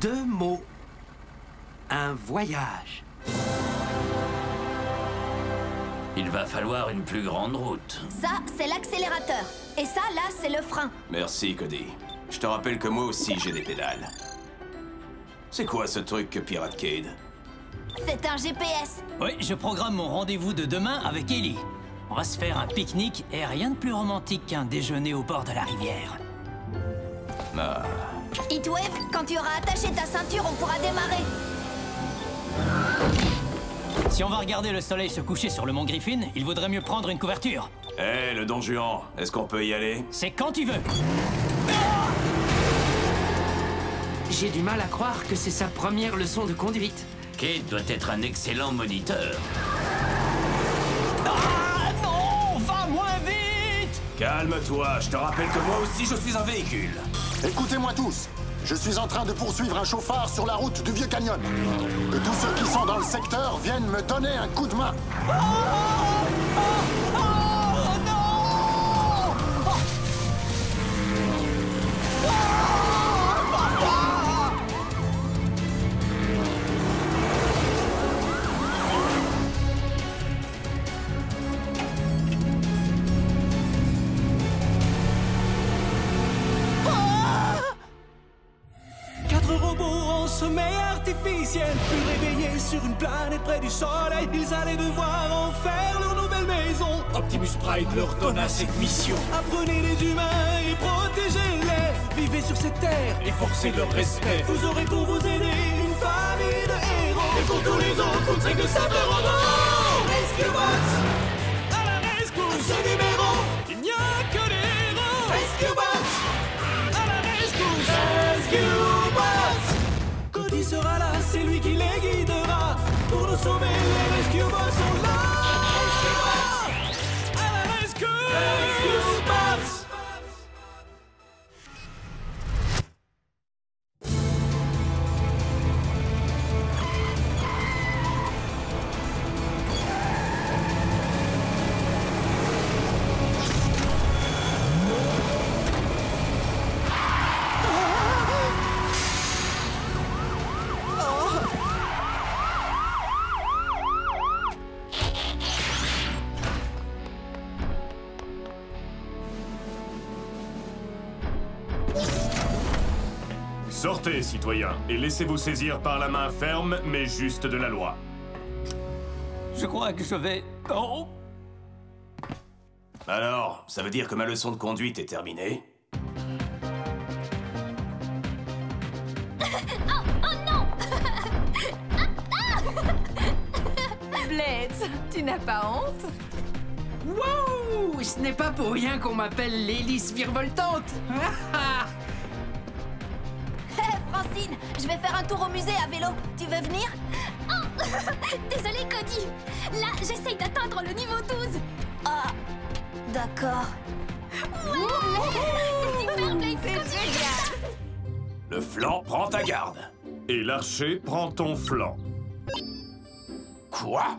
2 mots. Un voyage. Il va falloir une plus grande route. Ça, c'est l'accélérateur. Et ça, là, c'est le frein. Merci, Cody. Je te rappelle que moi aussi, j'ai des pédales. C'est quoi ce truc que pirate Cade? C'est un GPS. Oui, je programme mon rendez-vous de demain avec Ellie. On va se faire un pique-nique et rien de plus romantique qu'un déjeuner au bord de la rivière. Ah. Heatwave, quand tu auras attaché ta ceinture, on pourra démarrer. Si on va regarder le soleil se coucher sur le mont Griffin, il vaudrait mieux prendre une couverture. Hé, le Don Juan, est-ce qu'on peut y aller? C'est quand tu veux. J'ai du mal à croire que c'est sa première leçon de conduite. Cade doit être un excellent moniteur. Ah non, va moins vite! Calme-toi, je te rappelle que moi aussi je suis un véhicule. Écoutez-moi tous. Je suis en train de poursuivre un chauffard sur la route du Vieux Canyon. Que tous ceux qui sont dans le secteur viennent me donner un coup de main. Sommeil artificiel, plus réveillés sur une planète près du soleil. Ils allaient devoir en faire leur nouvelle maison. Optimus Prime leur donna cette mission. Apprenez les humains et protégez-les. Vivez sur cette terre et forcez leur respect. Vous aurez pour vous aider une famille de héros. Et pour tous les autres, on sait que ça peut rendre. Rescue Bots à la rescousse. Ce numéro, il n'y a que des héros. Rescue Bots à la rescousse. Rescue Bots. Cody sera là, c'est lui qui les guidera. Pour nous sauver, les Rescue Bots sont là. À la rescue, Rescue Bots. Sortez, citoyens, et laissez-vous saisir par la main ferme, mais juste de la loi. Je crois que je vais... Oh! Alors, ça veut dire que ma leçon de conduite est terminée? Oh non. Blades, tu n'as pas honte? Wow! Ce n'est pas pour rien qu'on m'appelle l'hélice virevoltante. Francine, je vais faire un tour au musée à vélo. Tu veux venir? Oh désolé, Cody. Là, j'essaye d'atteindre le niveau 12. Ah, d'accord. C'est super, Blades. C'est génial. Le flanc prend ta garde. Et l'archer prend ton flanc. Quoi?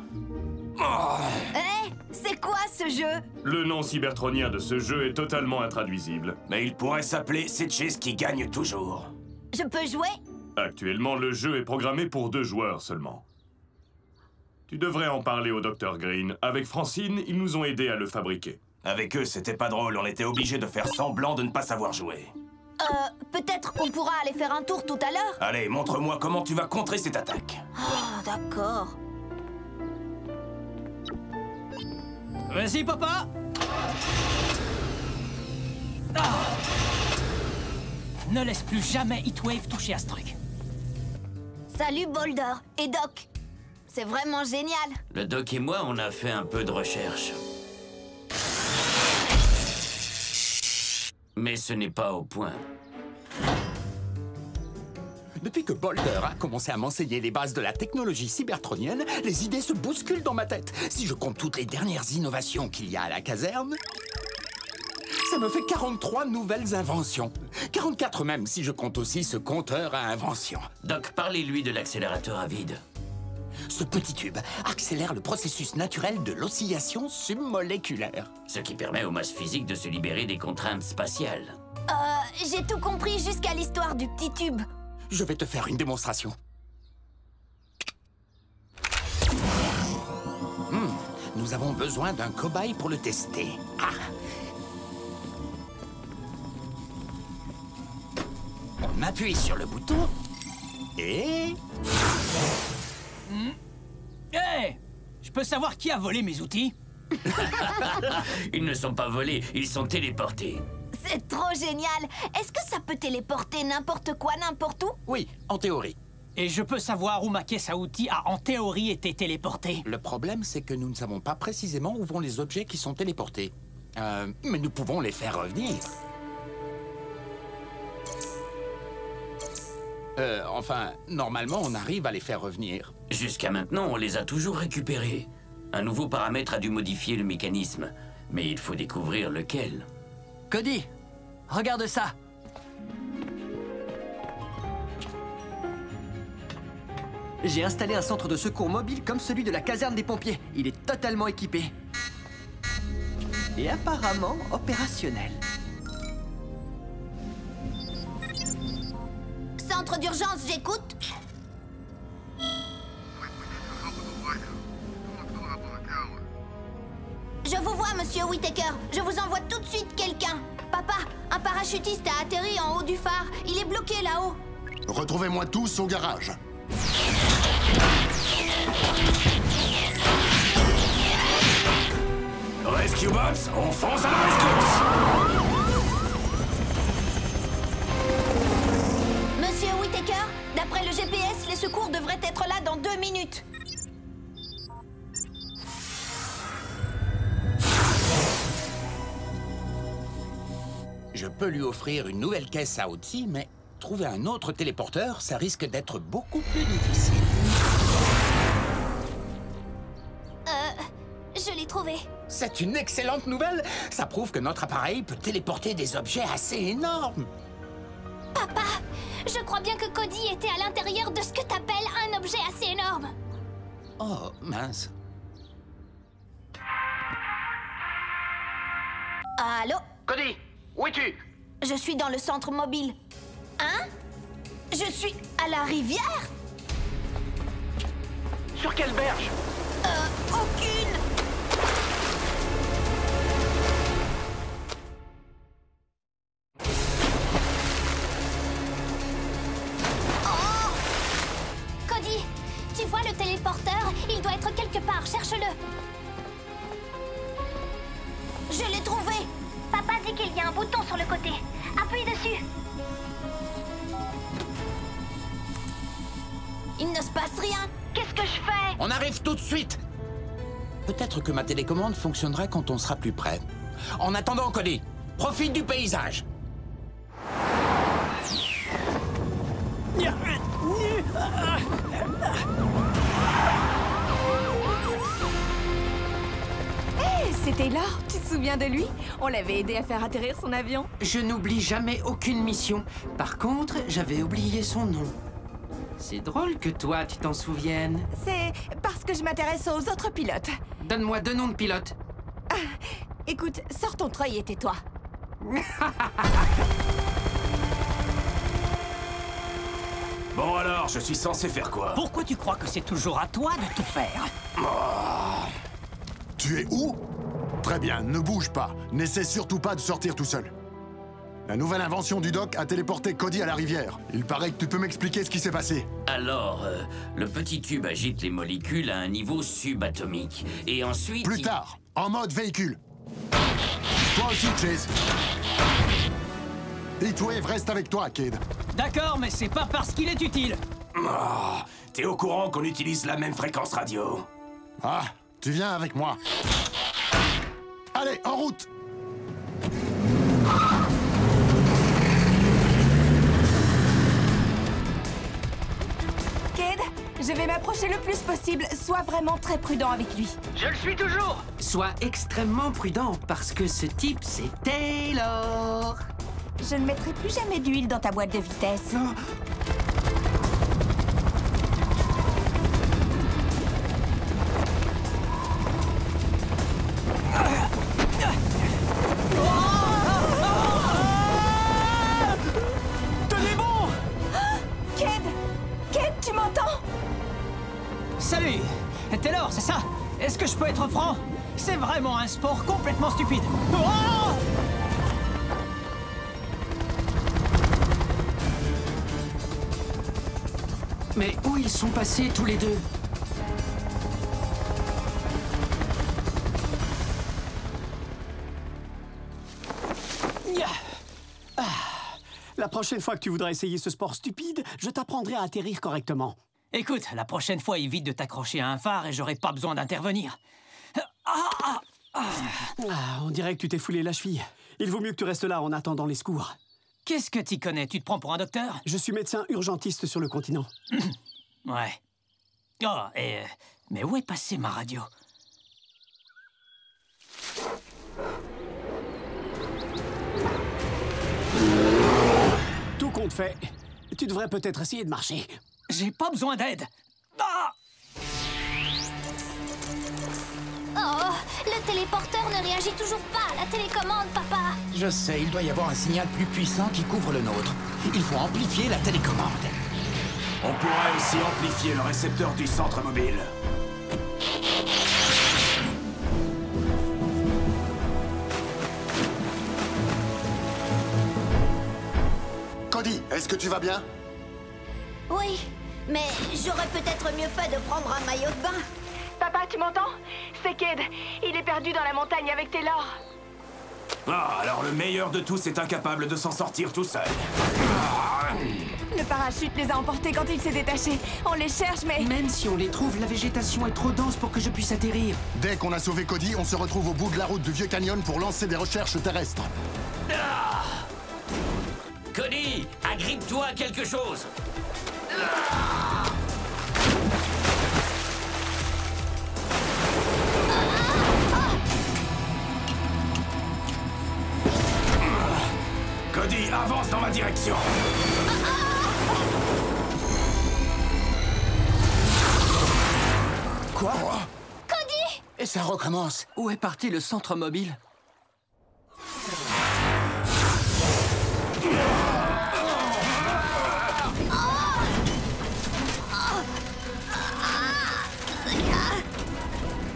Oh. Hé, c'est quoi ce jeu? Le nom cybertronien de ce jeu est totalement intraduisible. Mais il pourrait s'appeler C'est Chase qui gagne toujours. Je peux jouer? Actuellement, le jeu est programmé pour 2 joueurs seulement. Tu devrais en parler au Dr Green. Avec Francine, ils nous ont aidés à le fabriquer. Avec eux, c'était pas drôle. On était obligés de faire semblant de ne pas savoir jouer. Peut-être qu'on pourra aller faire un tour tout à l'heure? Allez, montre-moi comment tu vas contrer cette attaque. Ah, d'accord. Vas-y, papa! Ah. Ne laisse plus jamais Heatwave toucher à ce truc. Salut, Boulder et Doc. C'est vraiment génial. Le doc et moi, on a fait un peu de recherche. Mais ce n'est pas au point. Depuis que Boulder a commencé à m'enseigner les bases de la technologie cybertronienne, les idées se bousculent dans ma tête. Si je compte toutes les dernières innovations qu'il y a à la caserne, ça me fait 43 nouvelles inventions. 44 même si je compte aussi ce compteur à inventions. Doc, parlez-lui de l'accélérateur à vide. Ce petit tube accélère le processus naturel de l'oscillation submoléculaire. Ce qui permet aux masses physiques de se libérer des contraintes spatiales. J'ai tout compris jusqu'à l'histoire du petit tube. Je vais te faire une démonstration. Nous avons besoin d'un cobaye pour le tester. Ah. On appuie sur le bouton et... Hey! Je peux savoir qui a volé mes outils? Ils ne sont pas volés, ils sont téléportés. C'est trop génial! Est-ce que ça peut téléporter n'importe quoi, n'importe où? Oui, en théorie. Et je peux savoir où ma caisse à outils a en théorie été téléportée? Le problème, c'est que nous ne savons pas précisément où vont les objets qui sont téléportés. Mais nous pouvons les faire revenir. Enfin, normalement, on arrive à les faire revenir. Jusqu'à maintenant, on les a toujours récupérés. Un nouveau paramètre a dû modifier le mécanisme. Mais il faut découvrir lequel. Cody, regarde ça. J'ai installé un centre de secours mobile comme celui de la caserne des pompiers. Il est totalement équipé. Et apparemment opérationnel. Centre d'urgence, j'écoute. Je vous vois, monsieur Whittaker. Je vous envoie tout de suite quelqu'un. Papa, un parachutiste a atterri en haut du phare. Il est bloqué là-haut. Retrouvez-moi tous au garage. Rescue Bots, on fonce à la rescousse! Monsieur Whittaker, d'après le GPS, les secours devraient être là dans 2 minutes. Je peux lui offrir une nouvelle caisse à outils, mais trouver un autre téléporteur, ça risque d'être beaucoup plus difficile. Je l'ai trouvé. C'est une excellente nouvelle. Ça prouve que notre appareil peut téléporter des objets assez énormes. Papa, je crois bien que Cody était à l'intérieur de ce que t'appelles un objet assez énorme. Oh, mince. Allô? Cody, où es-tu? Je suis dans le centre mobile. Hein? Je suis à la rivière? Sur quelle berge? Aucune! Cody, tu vois le téléporteur? Il doit être quelque part, cherche-le. Je l'ai trouvé! Papa dit qu'il y a un bouton sur le côté. Appuie dessus. Il ne se passe rien. Qu'est-ce que je fais? On arrive tout de suite. Peut-être que ma télécommande fonctionnera quand on sera plus près. En attendant, Cody, profite du paysage. C'est Taylor, tu te souviens de lui? On l'avait aidé à faire atterrir son avion. Je n'oublie jamais aucune mission. Par contre, j'avais oublié son nom. C'est drôle que toi, tu t'en souviennes. C'est parce que je m'intéresse aux autres pilotes. Donne-moi 2 noms de pilotes. Écoute, sors ton treuil et tais-toi. Bon alors, je suis censé faire quoi? Pourquoi tu crois que c'est toujours à toi de tout faire? Tu es où? Très bien, ne bouge pas. N'essaie surtout pas de sortir tout seul. La nouvelle invention du doc a téléporté Cody à la rivière. Il paraît que tu peux m'expliquer ce qui s'est passé. Alors, le petit tube agite les molécules à un niveau subatomique. Et ensuite... Plus tard, en mode véhicule. Toi aussi, Chase. Heatwave reste avec toi, Cade. D'accord, mais c'est pas parce qu'il est utile. T'es au courant qu'on utilise la même fréquence radio? Ah, tu viens avec moi. Allez, en route! Cade, je vais m'approcher le plus possible. Sois vraiment très prudent avec lui. Je le suis toujours. Sois extrêmement prudent, parce que ce type, c'est Taylor. Je ne mettrai plus jamais d'huile dans ta boîte de vitesse. Tenez bon. Cade! est-ce que je peux être franc? C'est vraiment un sport complètement stupide. Oh! Mais où ils sont passés tous les deux? La prochaine fois que tu voudras essayer ce sport stupide, je t'apprendrai à atterrir correctement. Écoute, la prochaine fois, évite de t'accrocher à un phare et j'aurai pas besoin d'intervenir. On dirait que tu t'es foulé la cheville. Il vaut mieux que tu restes là en attendant les secours. Qu'est-ce que t'y connais? Tu te prends pour un docteur? Je suis médecin urgentiste sur le continent. Ouais. Oh, mais où est passée ma radio? Tout compte fait, tu devrais peut-être essayer de marcher. J'ai pas besoin d'aide. Ah! Oh, le téléporteur ne réagit toujours pas à la télécommande, papa. Je sais, il doit y avoir un signal plus puissant qui couvre le nôtre. Il faut amplifier la télécommande. On pourra aussi amplifier le récepteur du centre mobile. Cody, est-ce que tu vas bien? Oui, mais j'aurais peut-être mieux fait de prendre un maillot de bain. Papa, tu m'entends? C'est Cade. Il est perdu dans la montagne avec Taylor. Ah, alors le meilleur de tous est incapable de s'en sortir tout seul. Le parachute les a emportés quand il s'est détaché. On les cherche, mais... Même si on les trouve, la végétation est trop dense pour que je puisse atterrir. Dès qu'on a sauvé Cody, on se retrouve au bout de la route du Vieux Canyon pour lancer des recherches terrestres. Ah! Cody, agrippe-toi à quelque chose. Cody, avance dans ma direction. Quoi? Cody! Et ça recommence. Où est parti le centre mobile?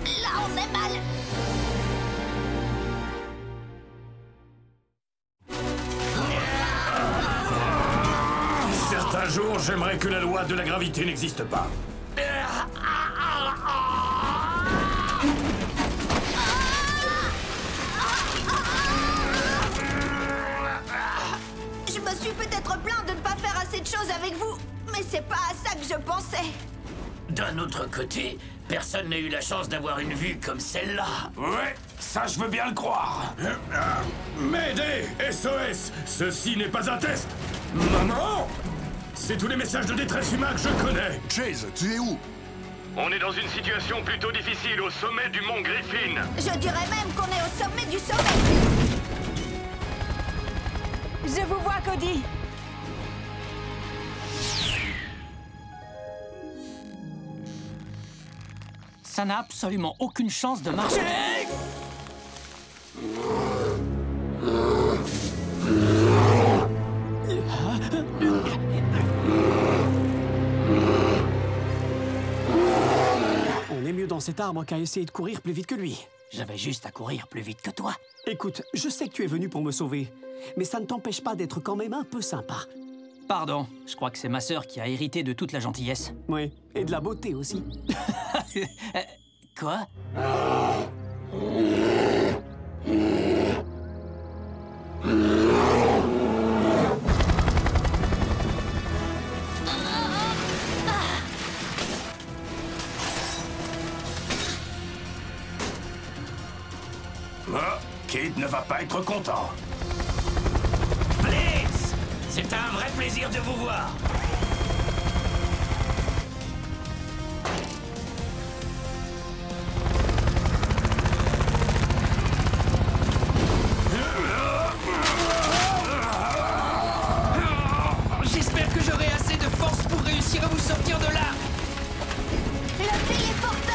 Là, on est mal. Certains jours, j'aimerais que la loi de la gravité n'existe pas. Je me suis peut-être plaint de ne pas faire assez de choses avec vous, mais c'est pas à ça que je pensais. D'un autre côté, personne n'a eu la chance d'avoir une vue comme celle-là. Ouais, ça je veux bien le croire. Mayday! SOS! Ceci n'est pas un test! Maman! C'est tous les messages de détresse humains que je connais! Chase, tu es où? On est dans une situation plutôt difficile au sommet du mont Griffin. Je dirais même qu'on est au sommet du sommet. Je vous vois, Cody. Ça n'a absolument aucune chance de marcher. On est mieux dans cet arbre qu'à essayer de courir plus vite que lui. J'avais juste à courir plus vite que toi. Écoute, je sais que tu es venu pour me sauver, mais ça ne t'empêche pas d'être quand même un peu sympa. Pardon, je crois que c'est ma sœur qui a hérité de toute la gentillesse. Oui, et de la beauté aussi. Quoi? Cade ne va pas être content. Blitz! C'est un vrai plaisir de vous voir. J'espère que j'aurai assez de force pour réussir à vous sortir de là. Le téléporteur!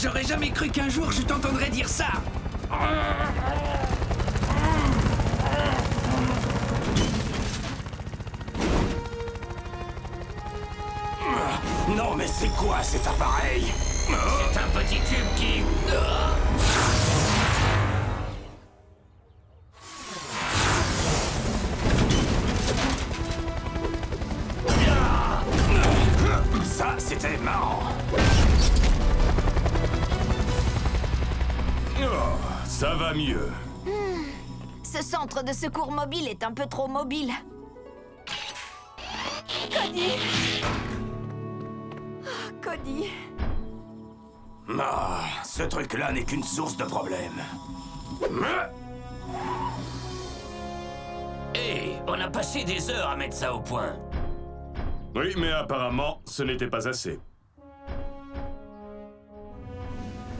J'aurais jamais cru qu'un jour je t'entendrais dire ça. Non, mais c'est quoi cet appareil? C'est un petit tube qui... Ça, c'était marrant. Ça va mieux. Ce centre de secours mobile est un peu trop mobile. Cody! Cody... Ah, ce truc-là n'est qu'une source de problèmes. Hé, on a passé des heures à mettre ça au point. Oui, mais apparemment, ce n'était pas assez.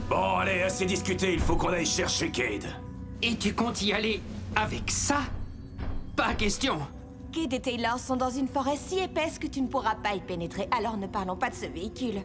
Bon, allez, assez discuté, il faut qu'on aille chercher Cade. Et tu comptes y aller avec ça? Pas question. Cade et Taylor sont dans une forêt si épaisse que tu ne pourras pas y pénétrer, alors ne parlons pas de ce véhicule.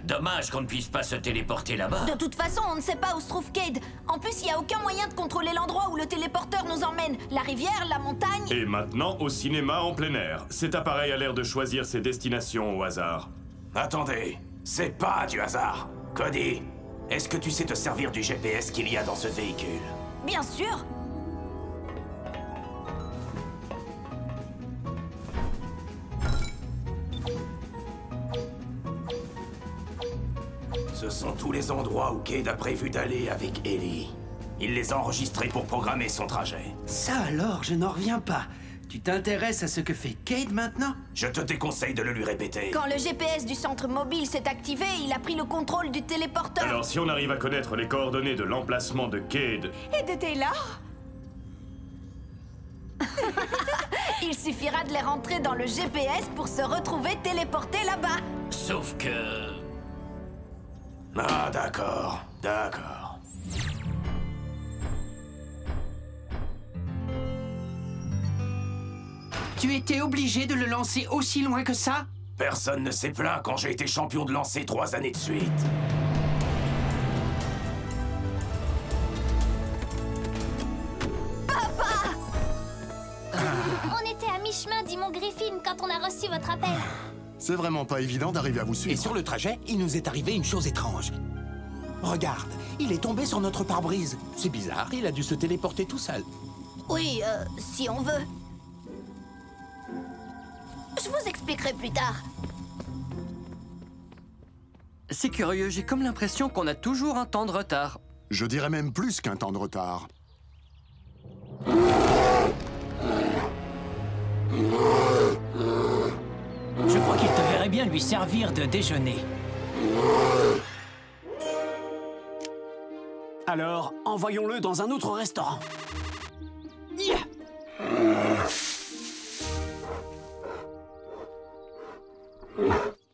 Dommage qu'on ne puisse pas se téléporter là-bas. De toute façon, on ne sait pas où se trouve Cade. En plus, il n'y a aucun moyen de contrôler l'endroit où le téléporteur nous emmène. La rivière, la montagne... Et maintenant, au cinéma en plein air. Cet appareil a l'air de choisir ses destinations au hasard. Attendez, c'est pas du hasard. Cody, est-ce que tu sais te servir du GPS qu'il y a dans ce véhicule? Bien sûr. Ce sont tous les endroits où Cade a prévu d'aller avec Ellie. Il les a enregistrés pour programmer son trajet. Ça alors, je n'en reviens pas. Tu t'intéresses à ce que fait Cade maintenant? Je te déconseille de le lui répéter. Quand le GPS du centre mobile s'est activé, il a pris le contrôle du téléporteur. Alors, si on arrive à connaître les coordonnées de l'emplacement de Cade... Et de Taylor? Il suffira de les rentrer dans le GPS pour se retrouver téléportés là-bas. Sauf que... Ah, d'accord, d'accord. Tu étais obligé de le lancer aussi loin que ça? Personne ne s'est plaint quand j'ai été champion de lancer 3 années de suite. Papa! On était à mi-chemin, dit mon Griffin, quand on a reçu votre appel. C'est vraiment pas évident d'arriver à vous suivre. Et sur le trajet, il nous est arrivé une chose étrange. Regarde, il est tombé sur notre pare-brise. C'est bizarre, il a dû se téléporter tout seul. Oui, si on veut. Je vous expliquerai plus tard. C'est curieux, j'ai comme l'impression qu'on a toujours un temps de retard. Je dirais même plus qu'un temps de retard. Je crois qu'il te verrait bien lui servir de déjeuner. Alors, envoyons-le dans un autre restaurant. Yeah.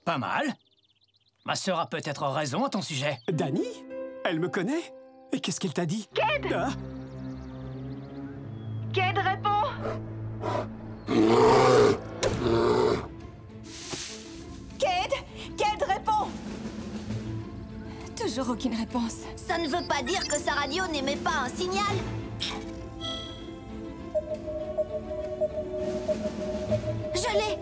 Pas mal. Ma sœur a peut-être raison à ton sujet. Dani? Elle me connaît? Et qu'est-ce qu'elle t'a dit? Cade! Ah? Cade, réponds! Cade! Cade, réponds! Toujours aucune réponse. Ça ne veut pas dire que sa radio n'émet pas un signal. Je l'ai!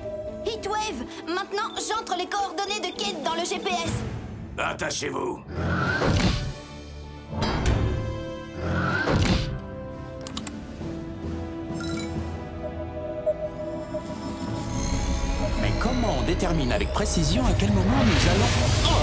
Heatwave! Maintenant, j'entre les coordonnées de Cade dans le GPS. Attachez-vous. Mais comment on détermine avec précision à quel moment nous allons... Oh!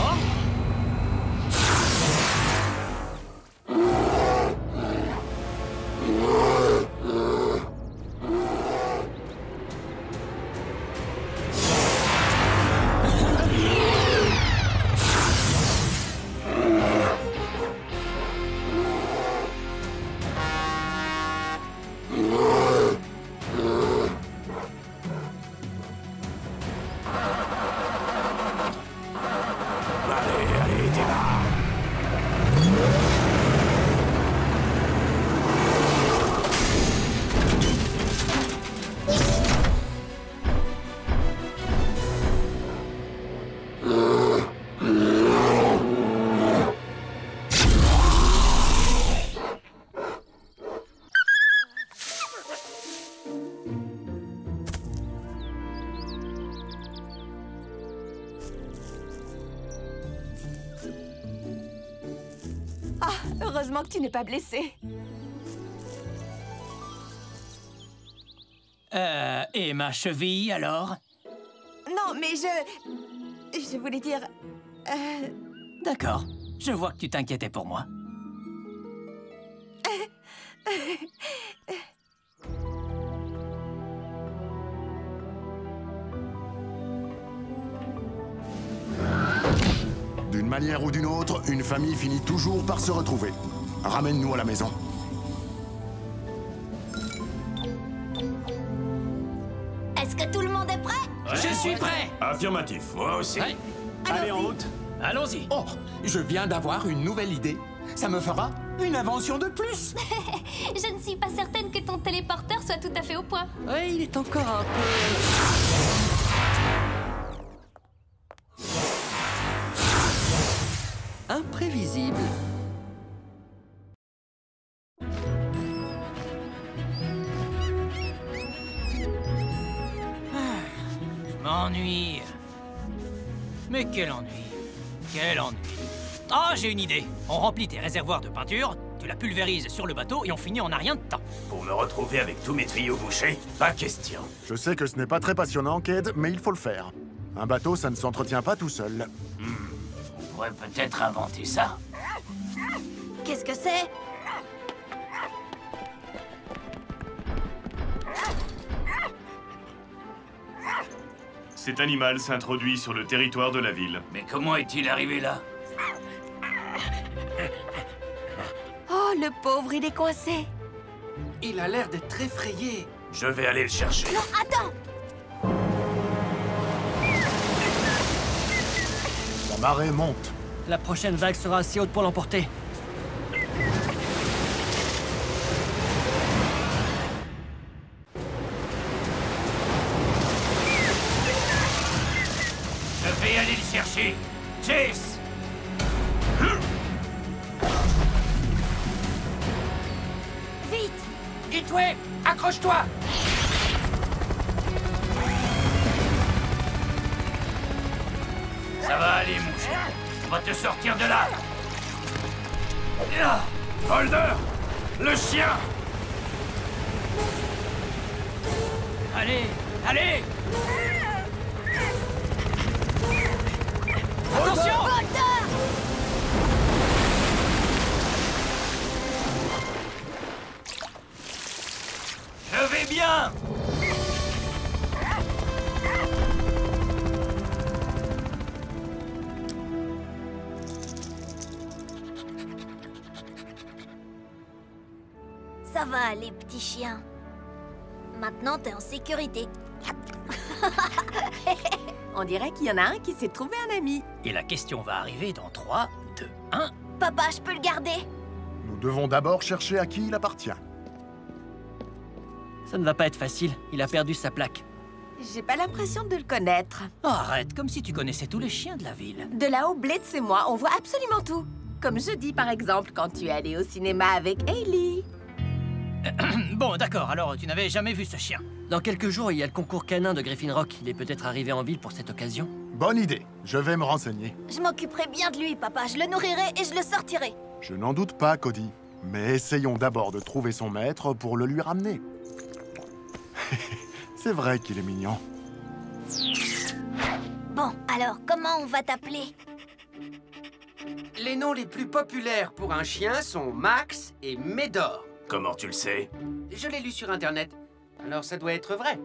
Ah, heureusement que tu n'es pas blessé. Et ma cheville, alors? Non, mais je voulais dire... D'accord. Je vois que tu t'inquiétais pour moi. D'une manière ou d'une autre, une famille finit toujours par se retrouver. Ramène-nous à la maison. Est-ce que tout le monde est prêt? Je suis prêt! Affirmatif. Moi aussi. Ouais. Allez, en route. Allons-y. Oh, je viens d'avoir une nouvelle idée. Ça me fera une invention de plus. Je ne suis pas certaine que ton téléporteur soit tout à fait au point. Ouais, il est encore un peu... imprévisible. Je m'ennuie. Mais quel ennui. Quel ennui. Ah, j'ai une idée. On remplit tes réservoirs de peinture, tu la pulvérises sur le bateau et on finit en un rien de temps. Pour me retrouver avec tous mes tuyaux bouchés, pas question. Je sais que ce n'est pas très passionnant, Cade, mais il faut le faire. Un bateau, ça ne s'entretient pas tout seul. On pourrait peut-être inventer ça. Qu'est-ce que c'est? Cet animal s'introduit sur le territoire de la ville. Mais comment est-il arrivé là? Oh, le pauvre, il est coincé. Il a l'air d'être effrayé. Je vais aller le chercher. Non, attends! La marée monte. La prochaine vague sera assez haute pour l'emporter. Je vais aller le chercher. Chase! Vite! Heatwave, accroche-toi! Ça va aller, mon chien. On va te sortir de là. Holder! Le chien! Allez, allez! Attention! Je vais bien! Ça va aller, petit chien. Maintenant, t'es en sécurité. On dirait qu'il y en a un qui s'est trouvé un ami. Et la question va arriver dans 3, 2, 1. Papa, je peux le garder? Nous devons d'abord chercher à qui il appartient. Ça ne va pas être facile. Il a perdu sa plaque. J'ai pas l'impression de le connaître. Oh, arrête, comme si tu connaissais tous les chiens de la ville. De là-haut, Blitz et moi, on voit absolument tout. Comme jeudi, par exemple, quand tu es allé au cinéma avec Hailey. Bon, d'accord, alors tu n'avais jamais vu ce chien. Dans quelques jours, il y a le concours canin de Griffin Rock. Il est peut-être arrivé en ville pour cette occasion. Bonne idée. Je vais me renseigner. Je m'occuperai bien de lui, papa. Je le nourrirai et je le sortirai. Je n'en doute pas, Cody. Mais essayons d'abord de trouver son maître pour le lui ramener. C'est vrai qu'il est mignon. Bon, alors, comment on va t'appeler? Les noms les plus populaires pour un chien sont Max et Médor. Comment tu le sais? Je l'ai lu sur Internet, alors ça doit être vrai.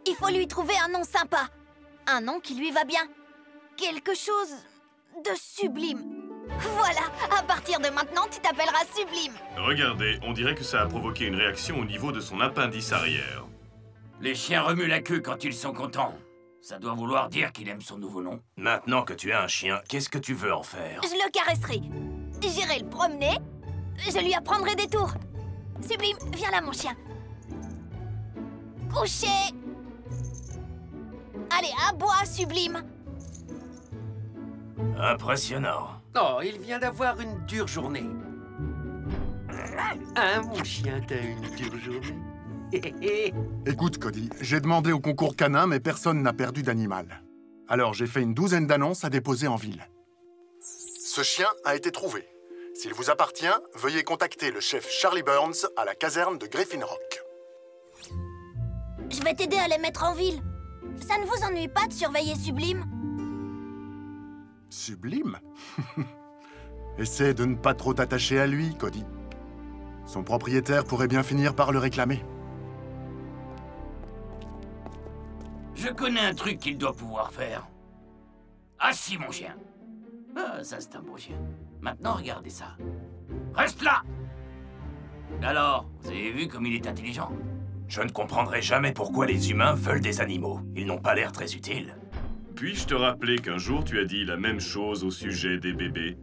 Il faut lui trouver un nom sympa. Un nom qui lui va bien. Quelque chose de sublime. Voilà, à partir de maintenant, tu t'appelleras Sublime. Regardez, on dirait que ça a provoqué une réaction au niveau de son appendice arrière. Les chiens remuent la queue quand ils sont contents. Ça doit vouloir dire qu'il aime son nouveau nom. Maintenant que tu as un chien, qu'est-ce que tu veux en faire? Je le caresserai. J'irai le promener. Je lui apprendrai des tours. Sublime, viens là, mon chien. Couché. Allez, aboie, Sublime. Impressionnant. Oh, il vient d'avoir une dure journée. Hein, mon chien, t'as une dure journée? Écoute, Cody, j'ai demandé au concours canin, mais personne n'a perdu d'animal. Alors j'ai fait une douzaine d'annonces à déposer en ville. Ce chien a été trouvé. S'il vous appartient, veuillez contacter le chef Charlie Burns à la caserne de Griffin Rock. Je vais t'aider à les mettre en ville. Ça ne vous ennuie pas de surveiller Sublime? Sublime? Essaie de ne pas trop t'attacher à lui, Cody. Son propriétaire pourrait bien finir par le réclamer. Je connais un truc qu'il doit pouvoir faire. Ah si, mon chien. Ah, ça c'est un beau chien. Maintenant, regardez ça. Reste là! Alors, vous avez vu comme il est intelligent? Je ne comprendrai jamais pourquoi les humains veulent des animaux. Ils n'ont pas l'air très utiles. Puis-je te rappeler qu'un jour tu as dit la même chose au sujet des bébés?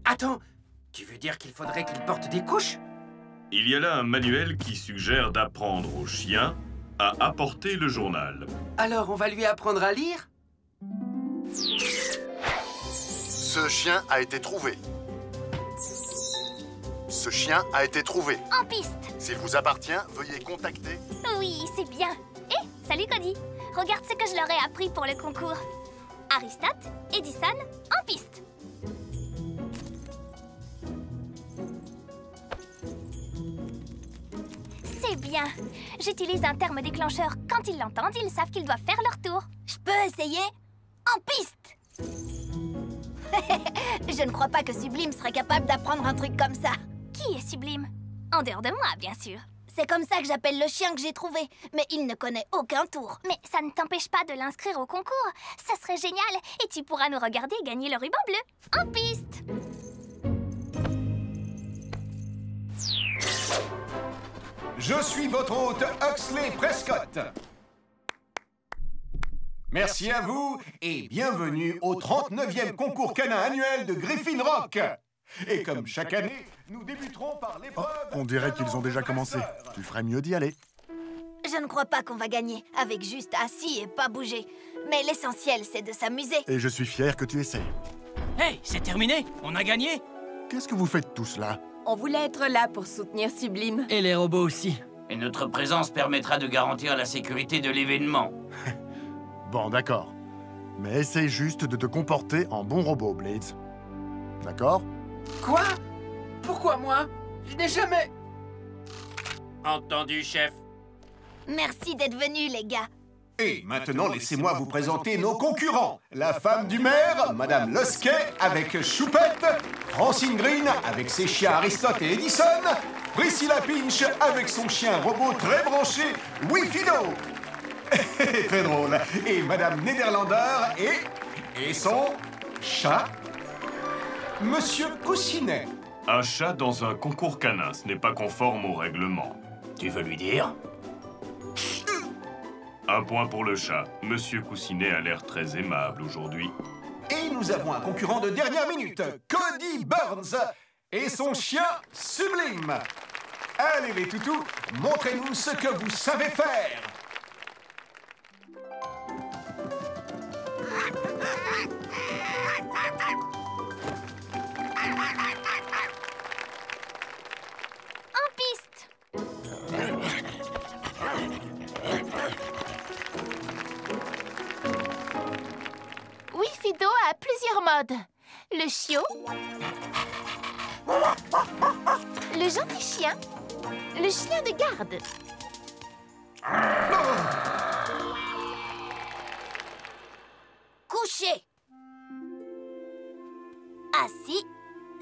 Attends, tu veux dire qu'il faudrait qu'il porte des couches? Il y a là un manuel qui suggère d'apprendre aux chiens à apporter le journal. Alors on va lui apprendre à lire? Ce chien a été trouvé. Ce chien a été trouvé. En piste. S'il vous appartient, veuillez contacter... Oui, c'est bien. Eh, salut Cody. Regarde ce que je leur ai appris pour le concours. Aristote, Edison, en piste. C'est bien. J'utilise un terme déclencheur. Quand ils l'entendent, ils savent qu'ils doivent faire leur tour. Je peux essayer? En piste. Je ne crois pas que Sublime serait capable d'apprendre un truc comme ça. Qui est Sublime? En dehors de moi, bien sûr. C'est comme ça que j'appelle le chien que j'ai trouvé. Mais il ne connaît aucun tour. Mais ça ne t'empêche pas de l'inscrire au concours. Ça serait génial. Et tu pourras nous regarder gagner le ruban bleu. En piste. Je suis votre hôte Huxley Prescott. Merci à vous et bienvenue au 39e concours canin annuel de Griffin Rock. Et comme chaque année, nous débuterons par l'épreuve... On dirait qu'ils ont déjà commencé. Tu ferais mieux d'y aller. Je ne crois pas qu'on va gagner, avec juste assis et pas bouger. Mais l'essentiel, c'est de s'amuser. Et je suis fier que tu essaies. Hey, c'est terminé. On a gagné. Qu'est-ce que vous faites tous là? On voulait être là pour soutenir Sublime. Et les robots aussi. Et notre présence permettra de garantir la sécurité de l'événement. Bon, d'accord. Mais essaye juste de te comporter en bon robot, Blades. D'accord? Quoi? Pourquoi moi? Je n'ai jamais... Entendu, chef. Merci d'être venus, les gars. Et maintenant, laissez-moi vous présenter nos concurrents. La femme du maire, Madame Lusquet, avec Choupette, Francine Green, avec ses chiens Aristote et Edison, Priscilla Pinch, avec son chien robot très branché, Wifido. Très drôle. Et Madame Nederlander et son chat, Monsieur Coussinet. Un chat dans un concours canin, ce n'est pas conforme au règlement. Tu veux lui dire? Un point pour le chat. Monsieur Coussinet a l'air très aimable aujourd'hui. Et nous avons un concurrent de dernière minute, Cody Burns et son chien Sublime. Allez les toutous, montrez-nous ce que vous savez faire. En piste. Wifido a plusieurs modes. Le chiot, le gentil chien, le chien de garde. Couché. Assis,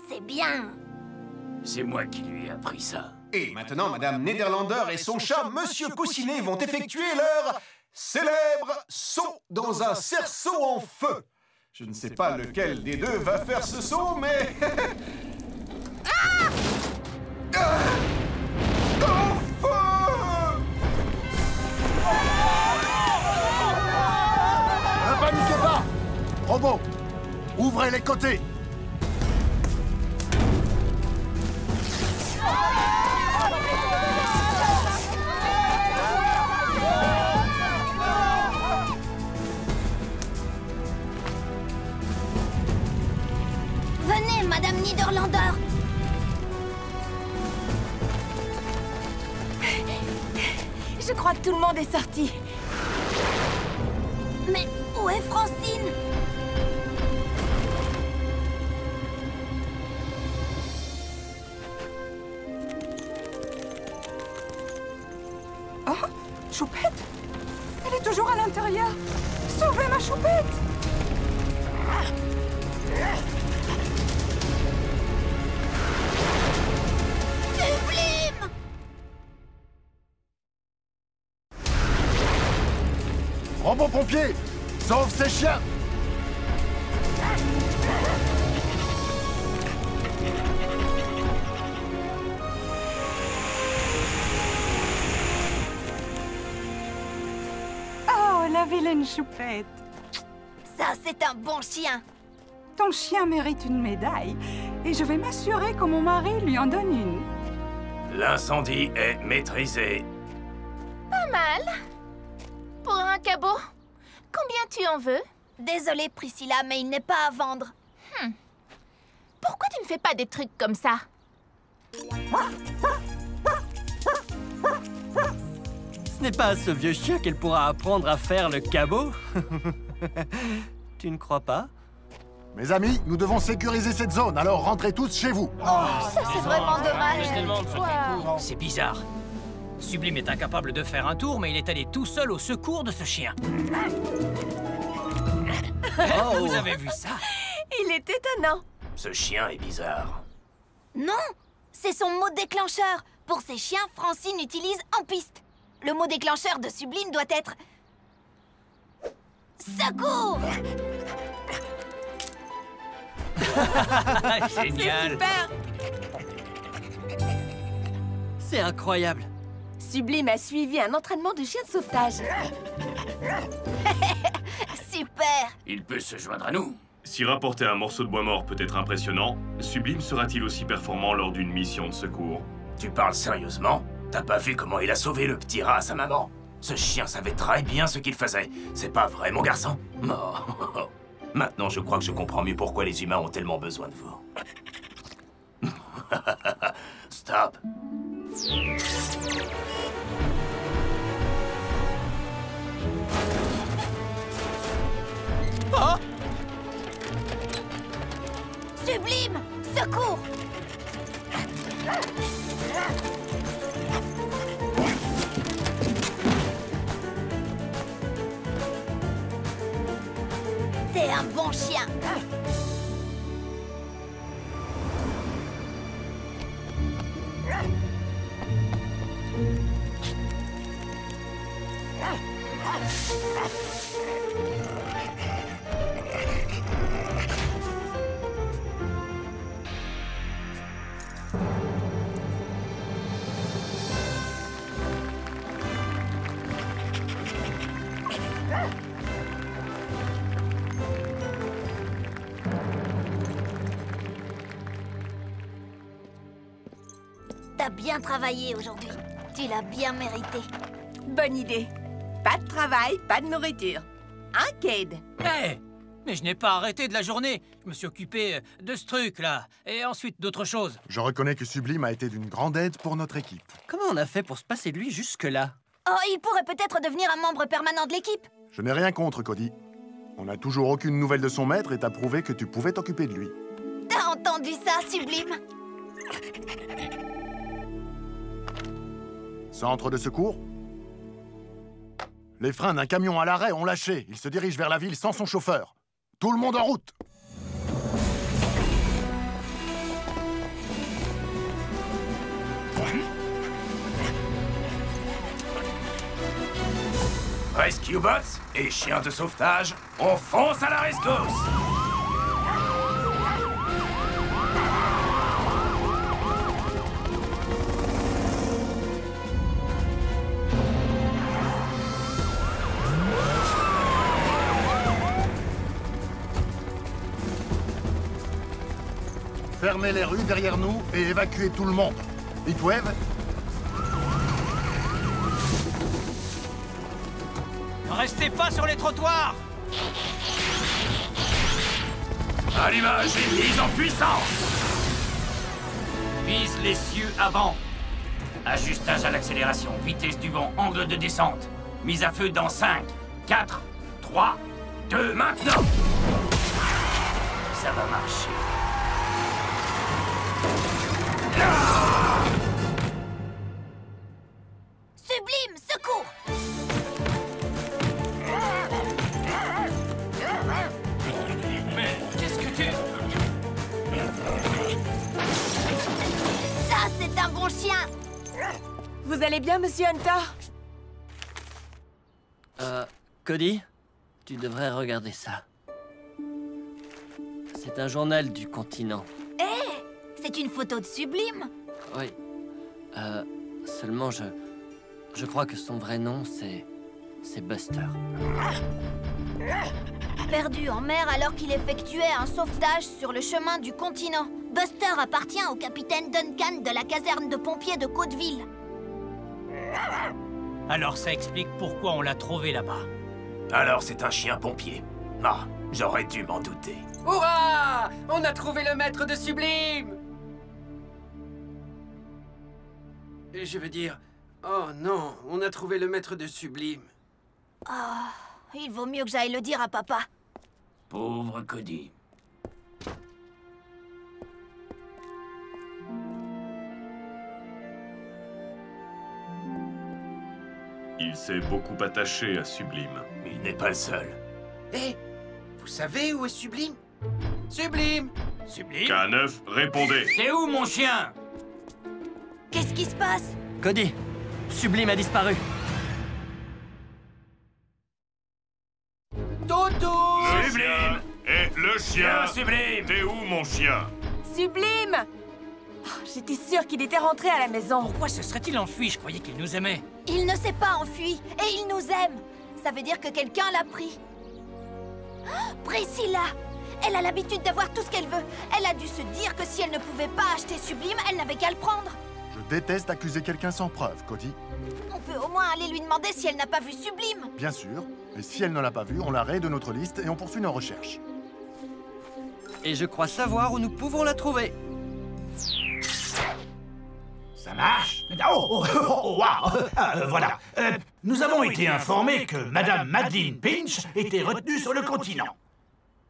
c'est bien. C'est moi qui lui ai appris ça. Et maintenant, Madame Nederlander et son chat, Monsieur Coussinet, vont effectuer leur célèbre saut dans un cerceau en feu. Je ne sais pas lequel des deux va faire ce saut, mais... En feu! Ne paniquez pas! Robot, ouvrez les côtés! Venez, Madame Nederlander. Je crois que tout le monde est sorti. Mais où est Francine? Choupette? Elle est toujours à l'intérieur. Sauvez ma Choupette! Sublime! Robot pompier! Sauve ces chiens! Oh, la vilaine Choupette! Ça, c'est un bon chien! Ton chien mérite une médaille, et je vais m'assurer que mon mari lui en donne une. L'incendie est maîtrisé. Pas mal. Pour un cabot, combien tu en veux? Désolée, Priscilla, mais il n'est pas à vendre. Pourquoi tu ne fais pas des trucs comme ça? Ce n'est pas à ce vieux chien qu'elle pourra apprendre à faire le cabot. Tu ne crois pas? Mes amis, nous devons sécuriser cette zone, alors rentrez tous chez vous. Oh, ça c'est vraiment dommage. C'est bizarre. Sublime est incapable de faire un tour, mais il est allé tout seul au secours de ce chien. Oh. Vous avez vu ça? Il est étonnant. Ce chien est bizarre. Non, c'est son mot déclencheur. Pour ces chiens, Francine utilise en piste. Le mot déclencheur de Sublime doit être... Secours! Génial! Super! C'est incroyable. Sublime a suivi un entraînement de chien de sauvetage. Super! Il peut se joindre à nous. Si rapporter un morceau de bois mort peut être impressionnant, Sublime sera-t-il aussi performant lors d'une mission de secours? Tu parles sérieusement? T'as pas vu comment il a sauvé le petit rat à sa maman? Ce chien savait très bien ce qu'il faisait. C'est pas vrai, mon garçon? Oh. Maintenant, je crois que je comprends mieux pourquoi les humains ont tellement besoin de vous. Stop. Oh! Sublime! Secours! T'es un bon chien! T'as bien travaillé aujourd'hui. Tu l'as bien mérité. Bonne idée. Pas de travail, pas de nourriture. Un Cade. Hé! Mais je n'ai pas arrêté de la journée. Je me suis occupé de ce truc-là, et ensuite d'autres choses. Je reconnais que Sublime a été d'une grande aide pour notre équipe. Comment on a fait pour se passer de lui jusque-là? Oh, il pourrait peut-être devenir un membre permanent de l'équipe. Je n'ai rien contre, Cody. On n'a toujours aucune nouvelle de son maître et t'as prouvé que tu pouvais t'occuper de lui. T'as entendu ça, Sublime? Centre de secours? Les freins d'un camion à l'arrêt ont lâché. Il se dirige vers la ville sans son chauffeur. Tout le monde en route! Rescue Bots et chiens de sauvetage, on fonce à la rescousse! Fermez les rues derrière nous et évacuez tout le monde. Heatwave? Restez pas sur les trottoirs! Allumage et mise en puissance! Vise les cieux avant. Ajustage à l'accélération, vitesse du vent, angle de descente. Mise à feu dans 5, 4, 3, 2, maintenant! Ça va marcher. Sublime, secours! chien! Vous allez bien, monsieur Hunter? Cody, tu devrais regarder ça. C'est un journal du continent. Hé! C'est une photo de Sublime! Oui. Seulement, je crois que son vrai nom, c'est Buster. Perdu en mer alors qu'il effectuait un sauvetage sur le chemin du continent. Buster appartient au capitaine Duncan de la caserne de pompiers de Côteville. Alors ça explique pourquoi on l'a trouvé là-bas. Alors c'est un chien pompier. Ah, j'aurais dû m'en douter. Hurrah! On a trouvé le maître de Sublime! Je veux dire... Oh non, on a trouvé le maître de Sublime. Oh, il vaut mieux que j'aille le dire à papa. Pauvre Cody. Il s'est beaucoup attaché à Sublime. Il n'est pas le seul. Hé! Vous savez où est Sublime? Sublime! Sublime? K9, répondez! C'est où mon chien? Qu'est-ce qui se passe? Cody, Sublime a disparu. Toto! Sublime! Et le chien! Sublime! T'es où, mon chien? Sublime! Oh, j'étais sûre qu'il était rentré à la maison. Pourquoi se serait-il enfui? Je croyais qu'il nous aimait. Il ne s'est pas enfui et il nous aime. Ça veut dire que quelqu'un l'a pris. Oh, Priscilla! Elle a l'habitude d'avoir tout ce qu'elle veut. Elle a dû se dire que si elle ne pouvait pas acheter Sublime, elle n'avait qu'à le prendre. Je déteste accuser quelqu'un sans preuve, Cody. On peut au moins aller lui demander si elle n'a pas vu Sublime. Bien sûr. Et si elle ne l'a pas vu, on la raye de notre liste et on poursuit nos recherches. Et je crois savoir où nous pouvons la trouver. Ça marche? Wow. Voilà. Nous avons été informés que Madame Madeline Pinch était retenue sur le continent.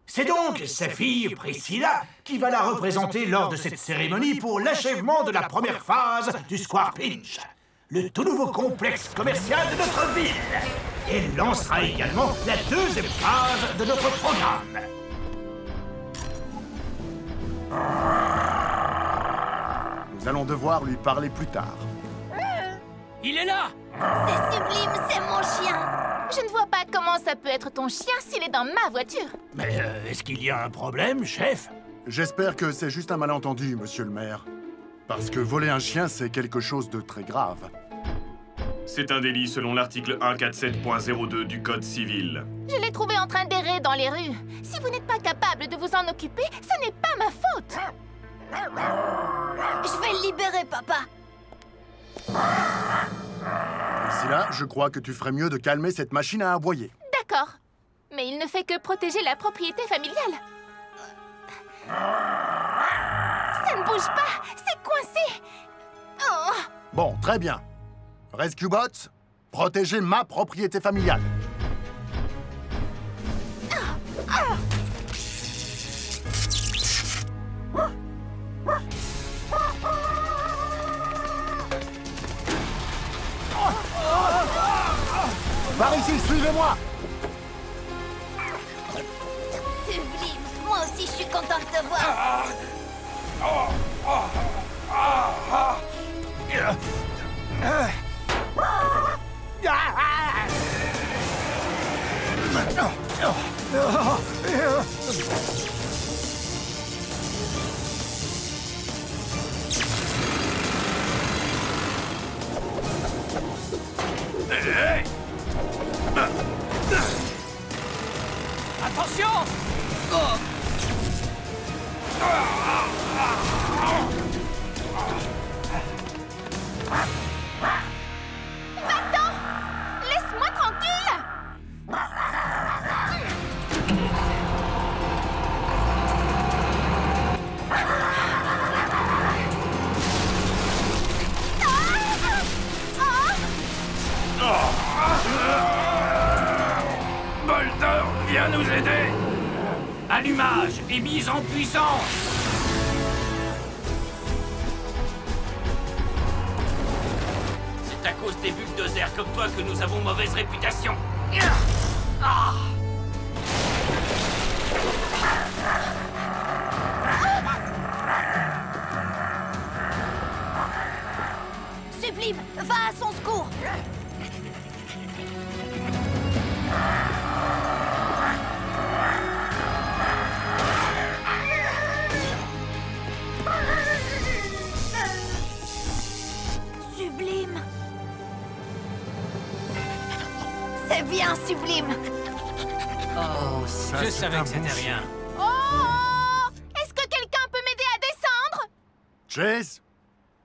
C'est donc sa fille, Priscilla, qui va la représenter lors de cette cérémonie pour l'achèvement de la première phase du Square Pinch, le tout nouveau complexe commercial de notre ville. Elle lancera également la deuxième phase de notre programme. Nous allons devoir lui parler plus tard. Il est là! C'est Sublime, c'est mon chien! Je ne vois pas comment ça peut être ton chien s'il est dans ma voiture. Mais est-ce qu'il y a un problème, chef? J'espère que c'est juste un malentendu, monsieur le maire. Parce que voler un chien, c'est quelque chose de très grave. C'est un délit selon l'article 147.02 du Code civil. Je l'ai trouvé en train d'errer dans les rues. Si vous n'êtes pas capable de vous en occuper, ce n'est pas ma faute. Je vais le libérer, papa. Priscilla, je crois que tu ferais mieux de calmer cette machine à aboyer. D'accord. Mais il ne fait que protéger la propriété familiale. Ça ne bouge pas. C'est coincé. Oh. Bon, très bien. Rescue Bots, protégez ma propriété familiale. Par ici, suivez-moi! Sublime, moi aussi je suis content de te voir. Attention! Va-t'en! Laisse-moi tranquille! Boulder, viens nous aider! Allumage et mise en puissance! C'est à cause des bulldozers comme toi que nous avons mauvaise réputation. Ah! Sublime, va à son secours. Sublime. C'est bien, Sublime. Oh, je savais que c'était rien. Oh! Est-ce que quelqu'un peut m'aider à descendre? Chase,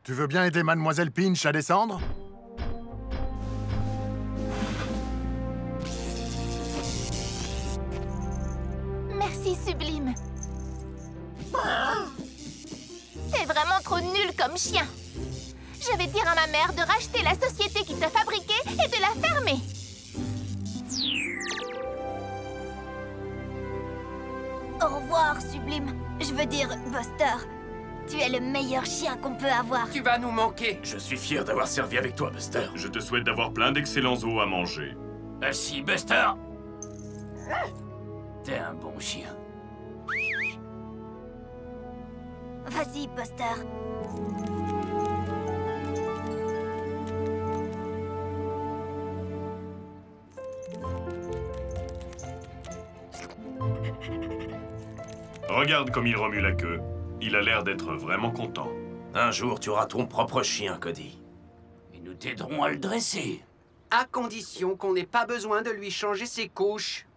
tu veux bien aider Mademoiselle Pinch à descendre? Merci, Sublime. T'es vraiment trop nul comme chien. Je vais dire à ma mère de racheter la société qui t'a fabriqué et de la fermer. Au revoir, Sublime. Je veux dire, Buster. Tu es le meilleur chien qu'on peut avoir. Tu vas nous manquer. Je suis fier d'avoir servi avec toi, Buster. Je te souhaite d'avoir plein d'excellents os à manger. Si, Buster. T'es un bon chien. Vas-y, Buster. Regarde comme il remue la queue. Il a l'air d'être vraiment content. Un jour, tu auras ton propre chien, Cody. Et nous t'aiderons à le dresser. À condition qu'on n'ait pas besoin de lui changer ses couches.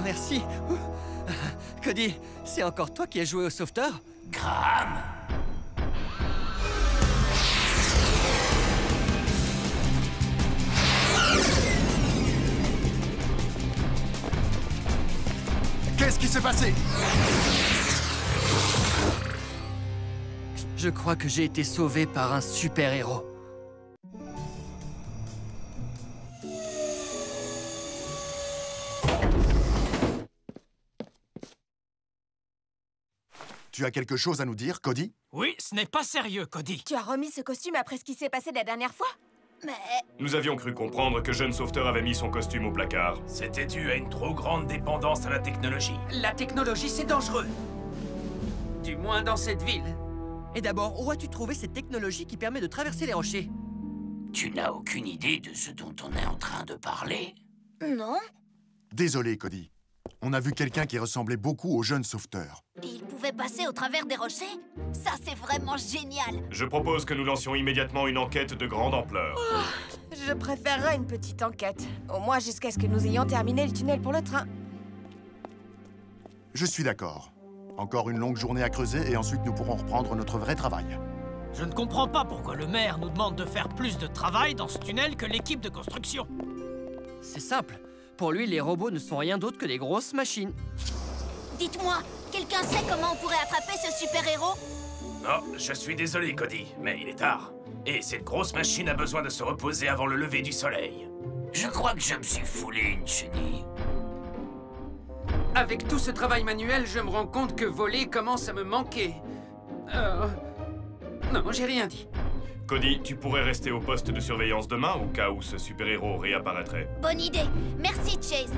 Merci. Cody, c'est encore toi qui as joué au sauveteur? Graham. Qu'est-ce qui s'est passé? Je crois que j'ai été sauvé par un super-héros. Tu as quelque chose à nous dire, Cody? Oui, ce n'est pas sérieux, Cody. Tu as remis ce costume après ce qui s'est passé la dernière fois? Mais... Nous avions cru comprendre que Jeune Sauveteur avait mis son costume au placard. C'était dû à une trop grande dépendance à la technologie. La technologie, c'est dangereux. Du moins dans cette ville. Et d'abord, où as-tu trouvé cette technologie qui permet de traverser les rochers? Tu n'as aucune idée de ce dont on est en train de parler? Non. Désolé, Cody. On a vu quelqu'un qui ressemblait beaucoup au Jeune Sauveteur. Et il pouvait passer au travers des rochers? Ça, c'est vraiment génial. Je propose que nous lancions immédiatement une enquête de grande ampleur. Oh, je préférerais une petite enquête. Au moins jusqu'à ce que nous ayons terminé le tunnel pour le train. Je suis d'accord. Encore une longue journée à creuser et ensuite nous pourrons reprendre notre vrai travail. Je ne comprends pas pourquoi le maire nous demande de faire plus de travail dans ce tunnel que l'équipe de construction. C'est simple. Pour lui, les robots ne sont rien d'autre que des grosses machines. Dites-moi, quelqu'un sait comment on pourrait attraper ce super-héros? Non, je suis désolé, Cody, mais il est tard. Et cette grosse machine a besoin de se reposer avant le lever du soleil. Je crois que je me suis foulé une chenille. Avec tout ce travail manuel, je me rends compte que voler commence à me manquer. Non, j'ai rien dit. Cody, tu pourrais rester au poste de surveillance demain au cas où ce super-héros réapparaîtrait. Bonne idée. Merci, Chase.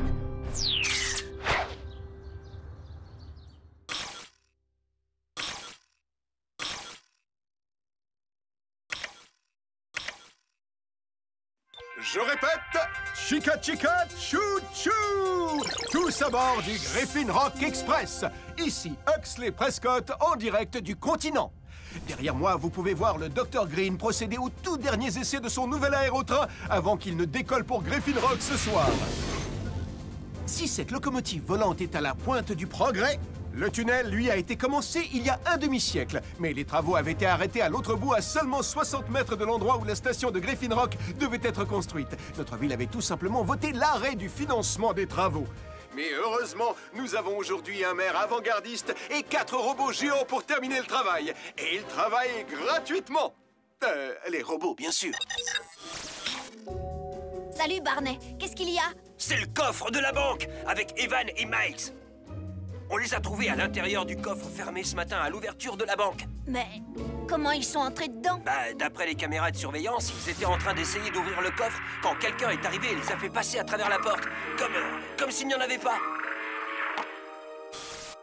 Je répète, chica chica chou chou. Tous à bord du Griffin Rock Express. Ici Huxley Prescott en direct du continent. Derrière moi, vous pouvez voir le Dr Green procéder aux tout derniers essais de son nouvel aérotrain avant qu'il ne décolle pour Griffin Rock ce soir. Si cette locomotive volante est à la pointe du progrès, le tunnel, lui, a été commencé il y a un demi-siècle. Mais les travaux avaient été arrêtés à l'autre bout, à seulement 60 mètres de l'endroit où la station de Griffin Rock devait être construite. Notre ville avait tout simplement voté l'arrêt du financement des travaux. Mais heureusement, nous avons aujourd'hui un maire avant-gardiste et 4 robots géants pour terminer le travail. Et ils travaillent gratuitement. Les robots, bien sûr. Salut, Barney. Qu'est-ce qu'il y a? C'est le coffre de la banque, avec Evan et Miles. On les a trouvés à l'intérieur du coffre fermé ce matin à l'ouverture de la banque. Mais comment ils sont entrés dedans? D'après les caméras de surveillance, ils étaient en train d'essayer d'ouvrir le coffre quand quelqu'un est arrivé et les a fait passer à travers la porte, comme s'il n'y en avait pas.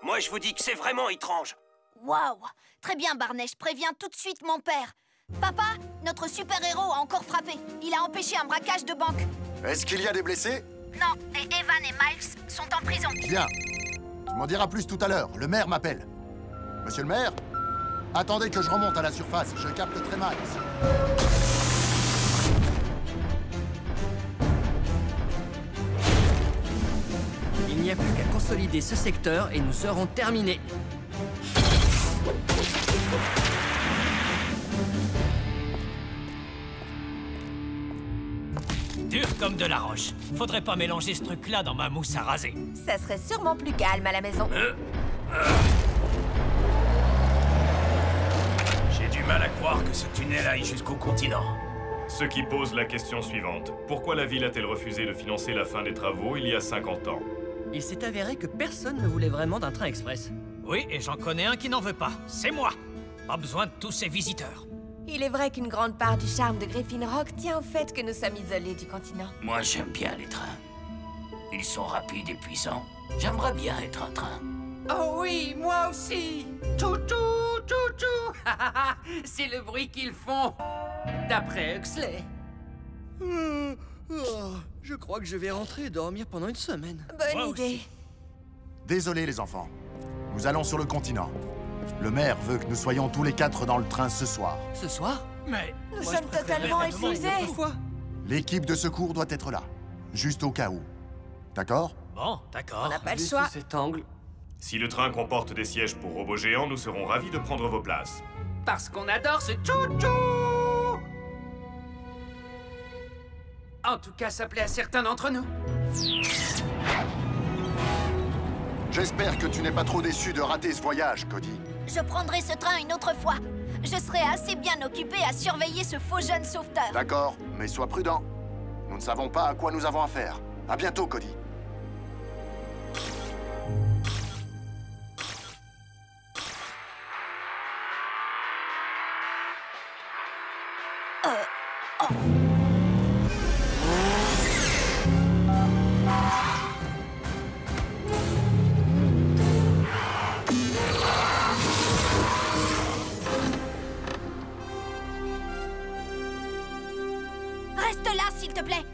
Moi, je vous dis que c'est vraiment étrange. Waouh! Très bien, Barney, je préviens tout de suite mon père. Papa, notre super-héros a encore frappé. Il a empêché un braquage de banque. Est-ce qu'il y a des blessés? Non, et Evan et Miles sont en prison. Bien. Tu m'en diras plus tout à l'heure. Le maire m'appelle. Monsieur le maire? Attendez que je remonte à la surface. Je capte très mal. Il n'y a plus qu'à consolider ce secteur et nous serons terminés. Dur comme de la roche. Faudrait pas mélanger ce truc-là dans ma mousse à raser. Ça serait sûrement plus calme à la maison. J'ai du mal à croire que ce tunnel aille jusqu'au continent. Ce qui pose la question suivante. Pourquoi la ville a-t-elle refusé de financer la fin des travaux il y a 50 ans? Il s'est avéré que personne ne voulait vraiment d'un train express. Oui, et j'en connais un qui n'en veut pas. C'est moi. Pas besoin de tous ces visiteurs. Il est vrai qu'une grande part du charme de Griffin Rock tient au fait que nous sommes isolés du continent. Moi, j'aime bien les trains. Ils sont rapides et puissants. J'aimerais bien être un train. Oh oui, moi aussi. Toutou, toutou. C'est le bruit qu'ils font, d'après Huxley. Je crois que je vais rentrer et dormir pendant une semaine. Bonne idée. Désolé, les enfants. Nous allons sur le continent. Le maire veut que nous soyons tous les 4 dans le train ce soir. Ce soir? Mais nous sommes totalement épuisés. L'équipe de secours doit être là, juste au cas où. D'accord? Bon, d'accord. On n'a pas le choix. Sous cet angle. Si le train comporte des sièges pour robots géants, nous serons ravis de prendre vos places. Parce qu'on adore ce toutou. En tout cas, ça plaît à certains d'entre nous. J'espère que tu n'es pas trop déçu de rater ce voyage, Cody. Je prendrai ce train une autre fois. Je serai assez bien occupé à surveiller ce faux jeune sauveteur. D'accord, mais sois prudent. Nous ne savons pas à quoi nous avons affaire. À bientôt, Cody. Reste là, s'il te plaît.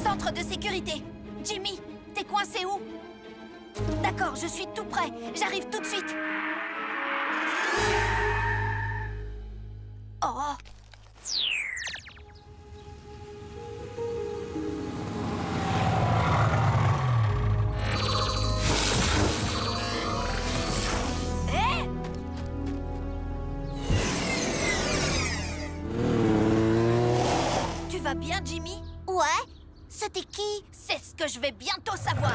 Centre de sécurité. Jimmy, t'es coincé où? D'accord, je suis tout prêt. J'arrive tout de suite. Oh. Tu vas bien, Jimmy? Ouais. C'était qui? C'est ce que je vais bientôt savoir.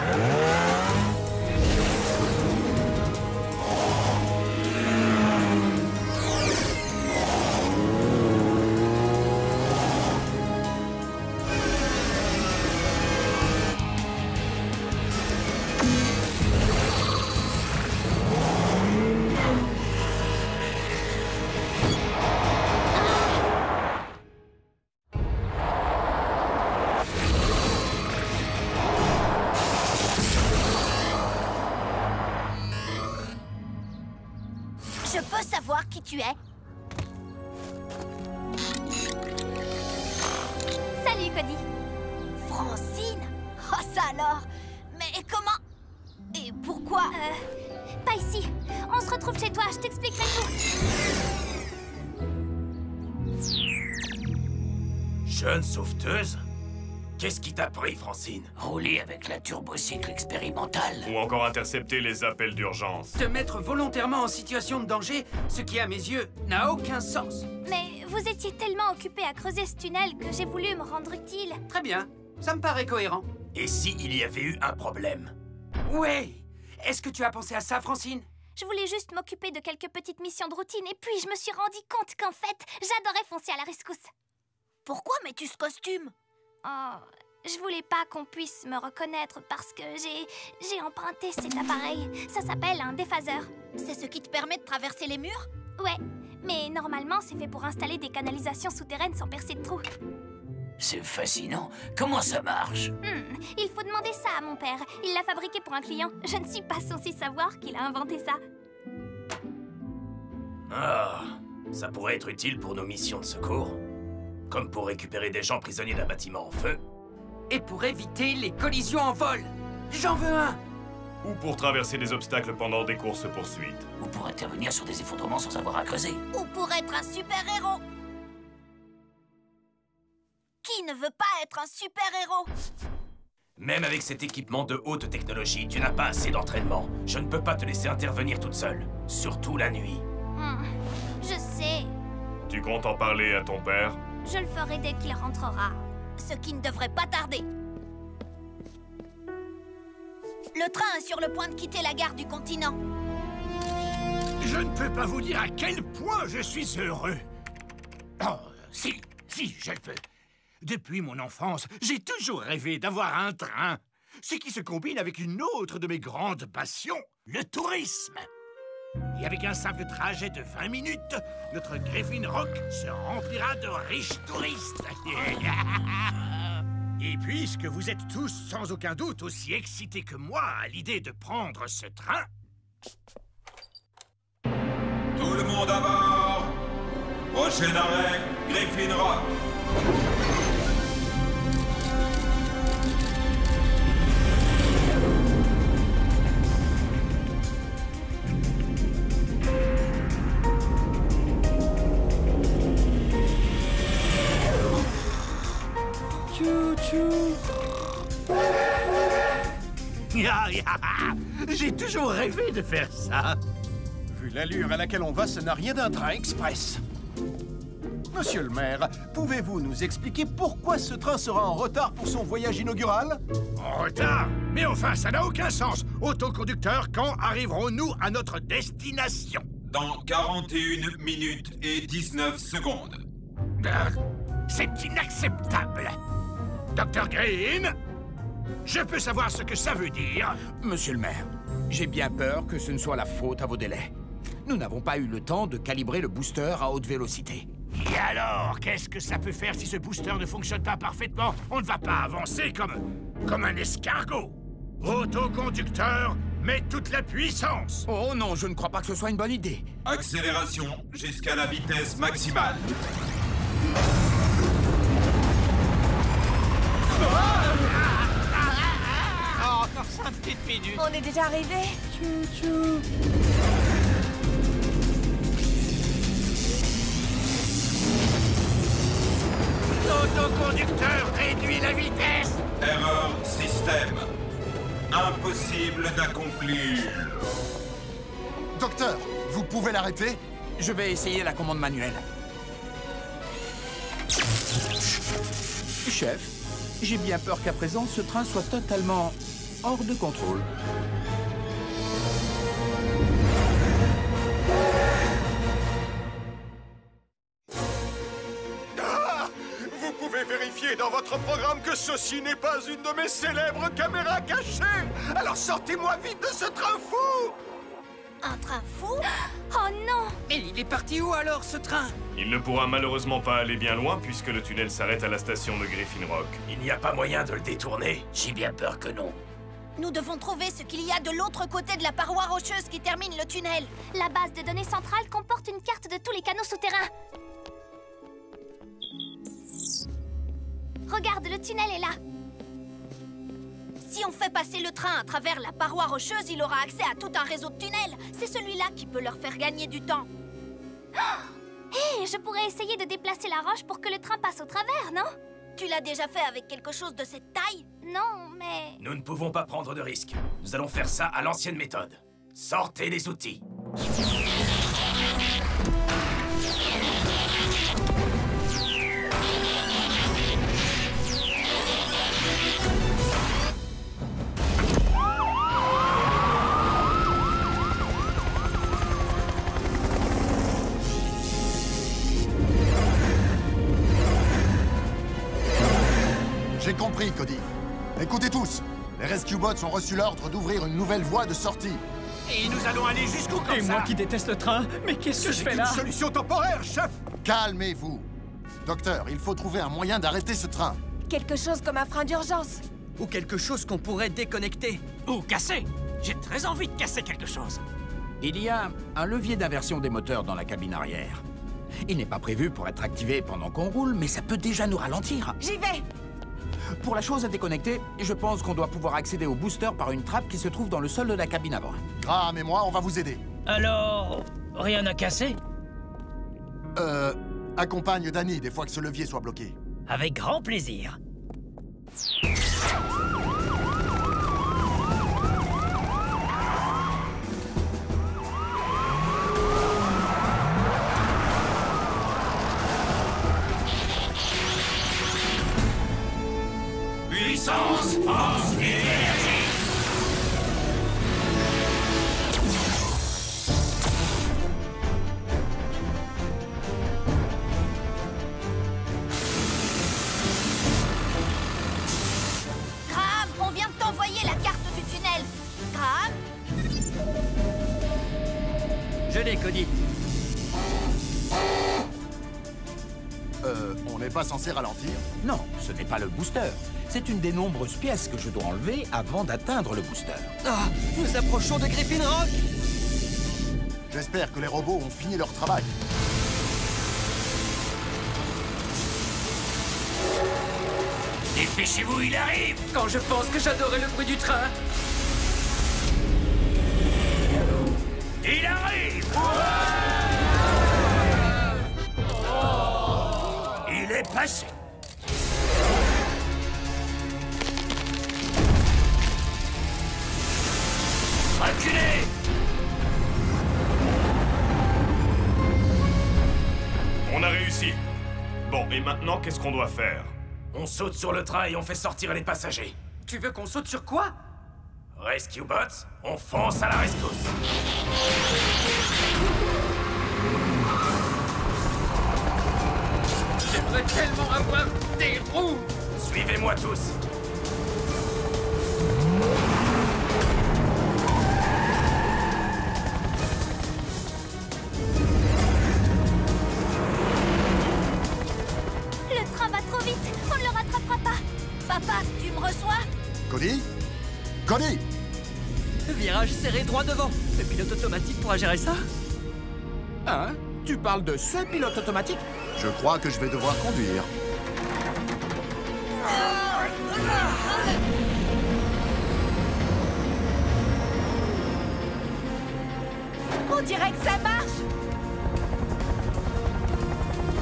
Je peux savoir qui tu es? Francine? Oh, ça alors! Mais comment? Et pourquoi? Pas ici. On se retrouve chez toi, je t'expliquerai tout. Jeune sauveteuse? Qu'est-ce qui t'a pris, Francine? Rouler avec la turbocycle expérimentale. Ou encore intercepter les appels d'urgence. Te mettre volontairement en situation de danger, ce qui, à mes yeux, n'a aucun sens. Mais vous étiez tellement occupé à creuser ce tunnel que j'ai voulu me rendre utile. Très bien, ça me paraît cohérent. Et si il y avait eu un problème? Ouais! Est-ce que tu as pensé à ça, Francine? Je voulais juste m'occuper de quelques petites missions de routine et puis je me suis rendu compte qu'en fait, j'adorais foncer à la rescousse. Pourquoi mets-tu ce costume? Oh, je voulais pas qu'on puisse me reconnaître parce que j'ai emprunté cet appareil. Ça s'appelle un déphaseur. C'est ce qui te permet de traverser les murs? Ouais, mais normalement c'est fait pour installer des canalisations souterraines sans percer de trous. C'est fascinant. Comment ça marche? Il faut demander ça à mon père. Il l'a fabriqué pour un client. Je ne suis pas censée savoir qu'il a inventé ça. Ah, ça pourrait être utile pour nos missions de secours. Comme pour récupérer des gens prisonniers d'un bâtiment en feu. Et pour éviter les collisions en vol. J'en veux un! Ou pour traverser des obstacles pendant des courses-poursuites. Ou pour intervenir sur des effondrements sans avoir à creuser. Ou pour être un super-héros. Qui ne veut pas être un super-héros? Même avec cet équipement de haute technologie, tu n'as pas assez d'entraînement. Je ne peux pas te laisser intervenir toute seule. Surtout la nuit. Je sais. Tu comptes en parler à ton père? Je le ferai dès qu'il rentrera. Ce qui ne devrait pas tarder. Le train est sur le point de quitter la gare du continent. Je ne peux pas vous dire à quel point je suis heureux. Oh, si, je le peux. Depuis mon enfance, j'ai toujours rêvé d'avoir un train. Ce qui se combine avec une autre de mes grandes passions, le tourisme. Et avec un simple trajet de 20 minutes, notre Griffin Rock se remplira de riches touristes. Et puisque vous êtes tous sans aucun doute aussi excités que moi à l'idée de prendre ce train... Tout le monde à bord! Prochain arrêt, Griffin Rock! J'ai toujours rêvé de faire ça. Vu l'allure à laquelle on va, ça n'a rien d'un train express. Monsieur le maire, pouvez-vous nous expliquer pourquoi ce train sera en retard pour son voyage inaugural? En retard? Mais enfin, ça n'a aucun sens. Autoconducteur, quand arriverons-nous à notre destination? Dans 41 minutes et 19 secondes. C'est inacceptable. Dr. Green, je peux savoir ce que ça veut dire? Monsieur le maire, j'ai bien peur que ce ne soit la faute à vos délais. Nous n'avons pas eu le temps de calibrer le booster à haute vélocité. Et alors, qu'est-ce que ça peut faire si ce booster ne fonctionne pas parfaitement? On ne va pas avancer comme un escargot. Autoconducteur, mets toute la puissance. Oh non, je ne crois pas que ce soit une bonne idée. Accélération jusqu'à la vitesse maximale. Oh, encore 5 petites minutes. On est déjà arrivé. Chou-chou. Autoconducteur, réduis la vitesse. Erreur système. Impossible d'accomplir. Docteur, vous pouvez l'arrêter? Je vais essayer la commande manuelle. Chef, j'ai bien peur qu'à présent, ce train soit totalement hors de contrôle. Ah! Vous pouvez vérifier dans votre programme que ceci n'est pas une de mes célèbres caméras cachées. Alors sortez-moi vite de ce train fou! Un train fou? Oh non! Mais il est parti où alors, ce train? Il ne pourra malheureusement pas aller bien loin puisque le tunnel s'arrête à la station de Griffin Rock. Il n'y a pas moyen de le détourner? J'ai bien peur que non. Nous devons trouver ce qu'il y a de l'autre côté de la paroi rocheuse qui termine le tunnel. La base de données centrale comporte une carte de tous les canaux souterrains. Regarde, le tunnel est là. Si on fait passer le train à travers la paroi rocheuse, il aura accès à tout un réseau de tunnels. C'est celui-là qui peut leur faire gagner du temps. Hé, je pourrais essayer de déplacer la roche pour que le train passe au travers, non? Tu l'as déjà fait avec quelque chose de cette taille? Non, mais... Nous ne pouvons pas prendre de risques. Nous allons faire ça à l'ancienne méthode. Sortez les outils. J'ai compris, Cody. Écoutez tous, les Rescue Bots ont reçu l'ordre d'ouvrir une nouvelle voie de sortie. Et nous allons aller jusqu'où comme ça? Et moi qui déteste le train, mais qu'est-ce que je fais là? C'est une solution temporaire, chef! Calmez-vous. Docteur, il faut trouver un moyen d'arrêter ce train. Quelque chose comme un frein d'urgence. Ou quelque chose qu'on pourrait déconnecter. Ou casser. J'ai très envie de casser quelque chose. Il y a un levier d'inversion des moteurs dans la cabine arrière. Il n'est pas prévu pour être activé pendant qu'on roule, mais ça peut déjà nous ralentir. J'y vais! Pour la chose à déconnecter, je pense qu'on doit pouvoir accéder au booster par une trappe qui se trouve dans le sol de la cabine avant. Graham et moi, on va vous aider. Alors, rien à casser? Accompagne Danny des fois que ce levier soit bloqué. Avec grand plaisir. Puissance, force et énergie. Graham, on vient de t'envoyer la carte du tunnel. Graham? Je l'ai, Cody. On n'est pas censé ralentir? Non, ce n'est pas le booster. C'est une des nombreuses pièces que je dois enlever avant d'atteindre le booster. Ah, nous approchons de Griffin Rock. J'espère que les robots ont fini leur travail. Dépêchez-vous, il arrive. Quand je pense que j'adorais le bruit du train. Il arrive. Il est passé. Reculez! On a réussi. Bon, et maintenant, qu'est-ce qu'on doit faire? On saute sur le train et on fait sortir les passagers. Tu veux qu'on saute sur quoi? Rescue Bots, on fonce à la rescousse. J'aimerais tellement avoir des roues. Suivez-moi tous. Le train va trop vite. On ne le rattrapera pas. Papa, tu me reçois? Cody? Cody! Virage serré droit devant. Le pilote automatique pourra gérer ça? Hein? Tu parles de ce pilote automatique? Je crois que je vais devoir conduire. On dirait que ça marche!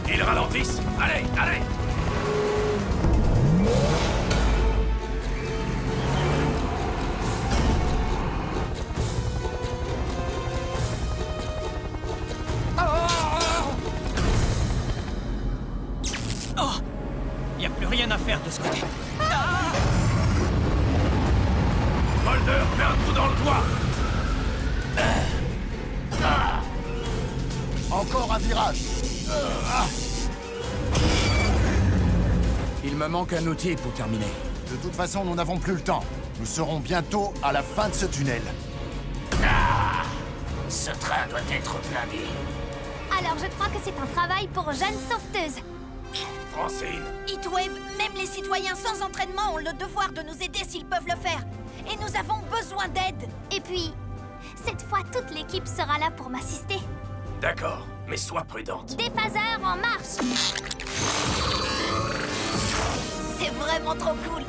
Ils ralentissent. Allez, allez! Oh! Y a plus rien à faire de ce côté. Boulder, fais un trou dans le toit. Encore un virage. Il me manque un outil pour terminer. De toute façon, nous n'avons plus le temps. Nous serons bientôt à la fin de ce tunnel. Ce train doit être blindé. Alors je crois que c'est un travail pour Jeanne Sauveteuse. Francine. Heatwave, même les citoyens sans entraînement ont le devoir de nous aider s'ils peuvent le faire. Et nous avons besoin d'aide. Et puis, cette fois, toute l'équipe sera là pour m'assister. D'accord, mais sois prudente. Déphaseur en marche! C'est vraiment trop cool.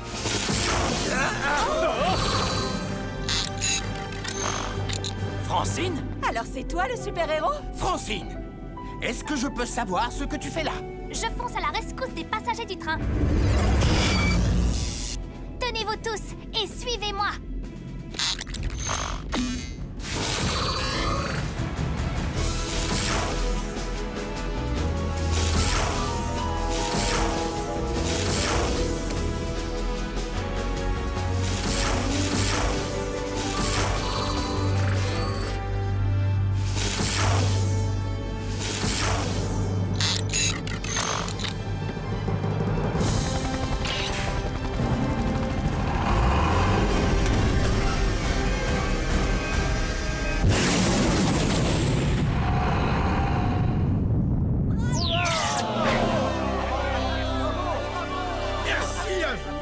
Francine? Alors c'est toi le super-héros? Francine! Est-ce que je peux savoir ce que tu fais là? Je fonce à la rescousse des passagers du train. Tenez-vous tous et suivez-moi.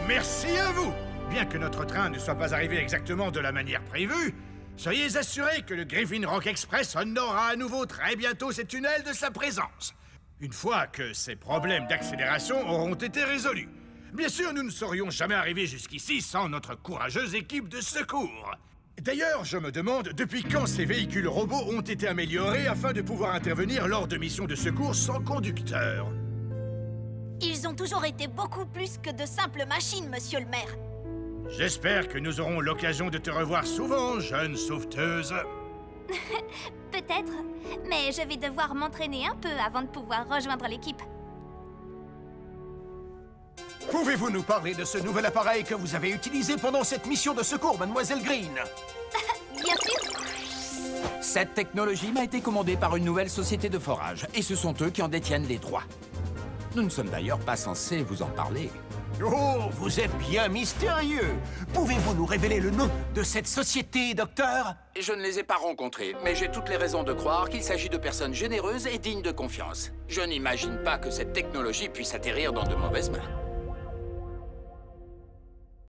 Merci à vous! Bien que notre train ne soit pas arrivé exactement de la manière prévue, soyez assurés que le Griffin Rock Express honorera à nouveau très bientôt ces tunnels de sa présence. Une fois que ces problèmes d'accélération auront été résolus. Bien sûr, nous ne serions jamais arrivés jusqu'ici sans notre courageuse équipe de secours. D'ailleurs, je me demande depuis quand ces véhicules robots ont été améliorés afin de pouvoir intervenir lors de missions de secours sans conducteur. Ils ont toujours été beaucoup plus que de simples machines, monsieur le maire. J'espère que nous aurons l'occasion de te revoir souvent, jeune sauveteuse. Peut-être, mais je vais devoir m'entraîner un peu avant de pouvoir rejoindre l'équipe. Pouvez-vous nous parler de ce nouvel appareil que vous avez utilisé pendant cette mission de secours, Mademoiselle Green? Bien sûr. Cette technologie m'a été commandée par une nouvelle société de forage, et ce sont eux qui en détiennent les droits. Nous ne sommes d'ailleurs pas censés vous en parler. Oh, vous êtes bien mystérieux. Pouvez-vous nous révéler le nom de cette société, docteur? Je ne les ai pas rencontrés, mais j'ai toutes les raisons de croire qu'il s'agit de personnes généreuses et dignes de confiance. Je n'imagine pas que cette technologie puisse atterrir dans de mauvaises mains.